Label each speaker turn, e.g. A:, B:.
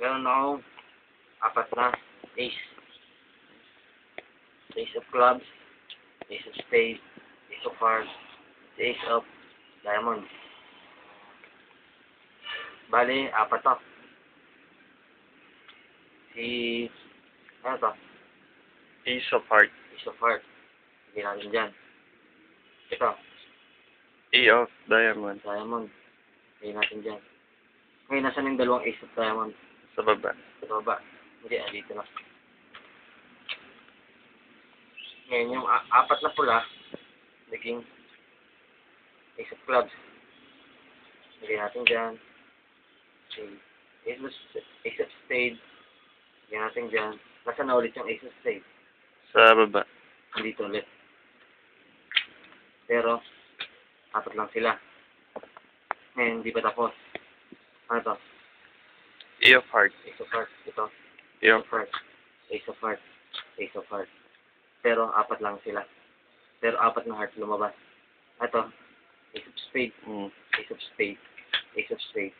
A: Meron ako apat na ace. Ace of clubs, ace of spades, ace of hearts, ace of diamond. Bali, apat to. Ano to?
B: Ace of heart.
A: Ace of heart. Hindi natin dyan. Ito,
B: A of diamond.
A: diamond. Hindi natin dyan. Ngayon, nasan yung dalawang ace of diamond?
B: Sa baba.
A: Sa baba. Hindi, dito na. Ngayon, yung apat na pula, naging ace of clubs. Hindi natin dyan. Ace of spades. Hindi natin dyan. Nasaan na ulit yung ace of spades?
B: Sa baba.
A: Nandito ulit. Pero, apat lang sila. Ngayon, hindi pa tapos. Ano to?
B: A of heart.
A: Ace of hearts. Ito.
B: A of heart.
A: Ace of hearts. Ace of hearts. Pero, apat lang sila. Pero, apat na hearts lumabas. Ito. Ace of spades. Ace of spades. Ace of spades.